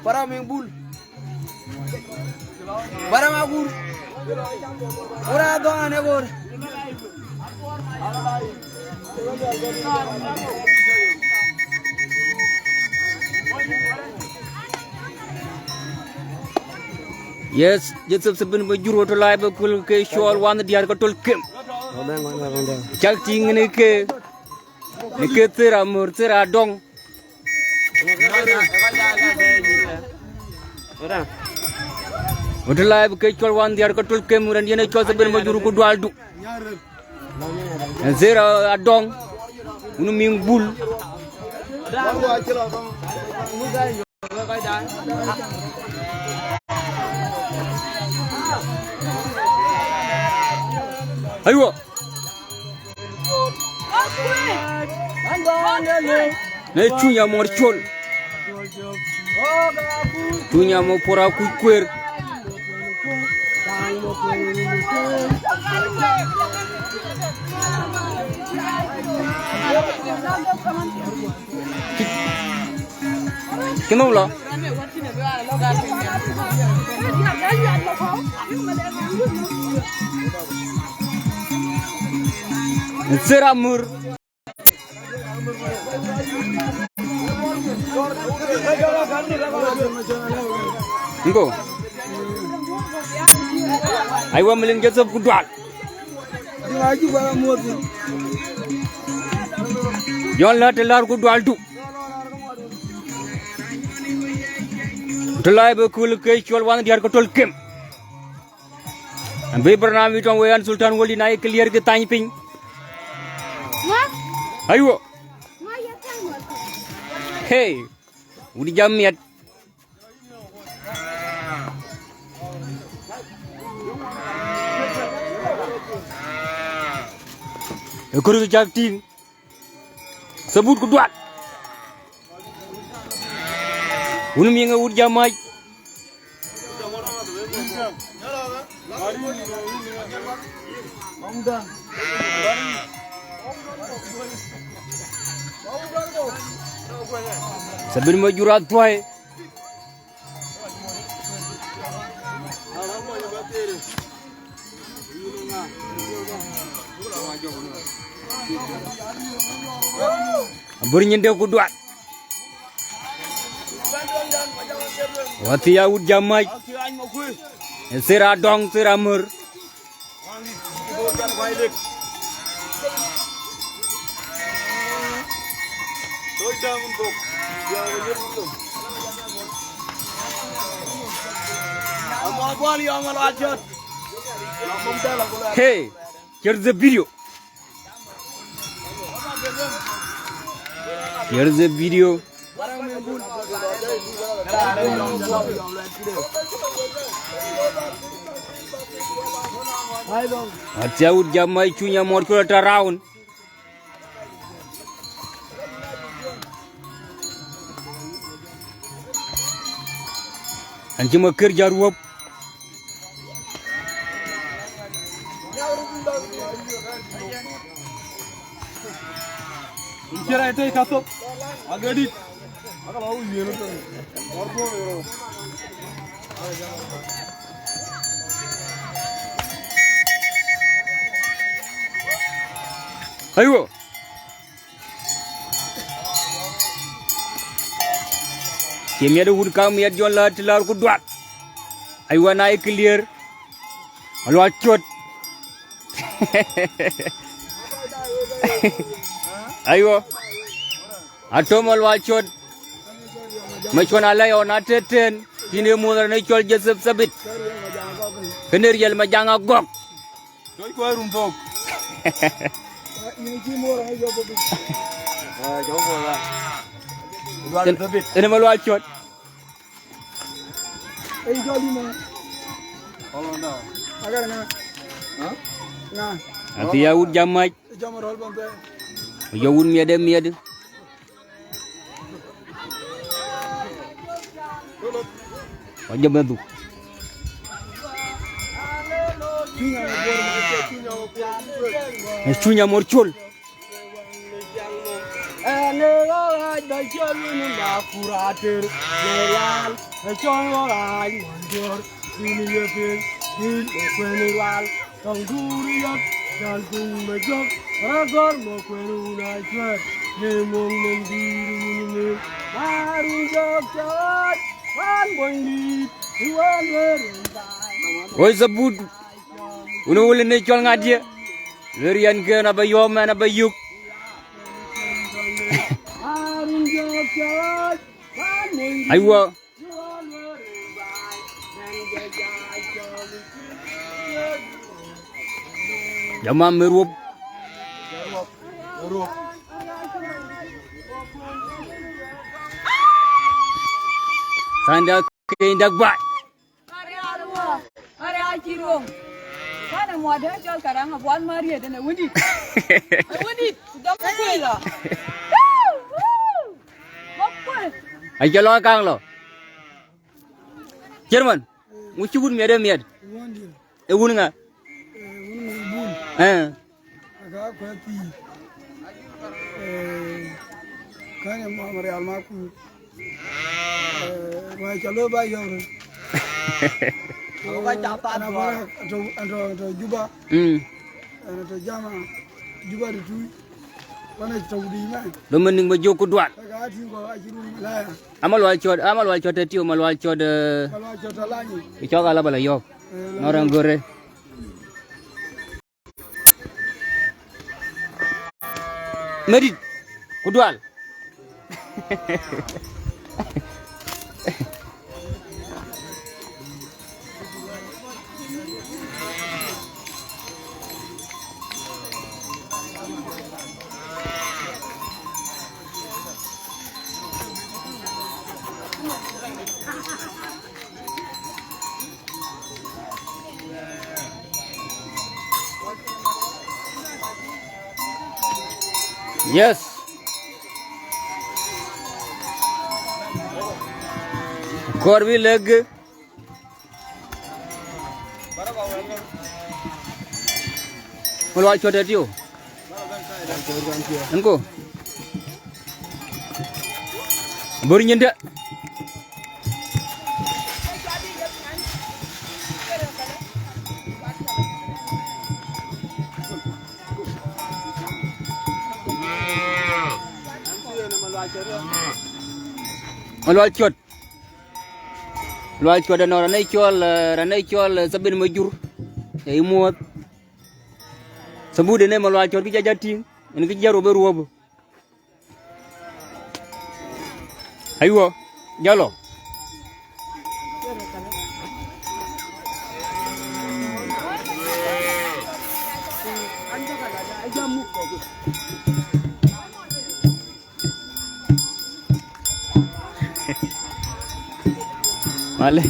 Para mengbul. Para magur. Ora doan egor. Yes, just sebenarnya baju roto lai berkul ke shawl wan diar kotol kem. Chal ting ni ke tera dong. Roto lai ke shawl wan diar kotol kem muran dia ni shawl sebenarnya baju ruku dual du. Zera adong, unu ming bul. Ayo. Ne chunya morchol. Chunya mo pora kuikwer. Kenapa lah? Seramur. Engkau. Ayo meleng jatuh kuduat. Jangan lah telar kuduat tu. Telah berkul ke jual wan diar kotol kem. Ambil bernama itu Wayan Sultan Wali naik clear ke tanya ping. Ayo. Hey, udah jam niat. Ekor jakting. Sebut kuduat. Unum yang udah jamai. Sebelum majurat tuai. Bernyendak kuduat. Wath ya ud jamai. Sera dong seramur. Hey, here's the video. Here's the video. Aja ud jamai cunya morkul teraun. Anjing mau kerja ruap. Kira itu kasut, agak di, agak bau ini loh. Ayo. Kami ada huruf kami ada jual lah telar kuduat. Ayo naik clear. Lalu acut. Ayo. Atom lalu acut. Macam alai on ateten. Kini mula naik jual jesep sabit. Kener jel majang agok. Kau kau rumpok. Jauh bola. Ini malu acut. Jauh di mana? Oh no. Agar na. Hah? Nah. Nanti ya ud jamai. Jamai roll bampe. Ya ud miade. Wajib tu. Cunya morcul. Oi sebut. Ulu ni jual ngaji. Lerian ke na bayom na bayuk. Aywa. Jamam merup. Sanda keindak ba. Are Ajeel. Kana mwada jual karanga buat mari ada na wudi. Wudi, sudah makulah. Makul. Ajeel lo kang lo. Jerman. Mucibun miada miad. Ebun nga. Agak kuati. Kanya mau merial maku. Wah kalau bayar. Kalau kau catat atau juba. Atau jama juba itu. Mana tahu di mana? Lo mending baju kuduat. Agak hati kau Ajeel lah. Amal wal chod tiu amal wal chod. Kalau cerita lagi. Icok ala bala yok. Orang gore. Medit. Kudual. Yes. Korbi leg. Mulai coba dia. Engkau. Baru nyendak. Lual chod dan orang ranai chol sabin majur, muat. Sebut ini malual chod kita jadi, ini kita robe. Ayo, jalo. Vale.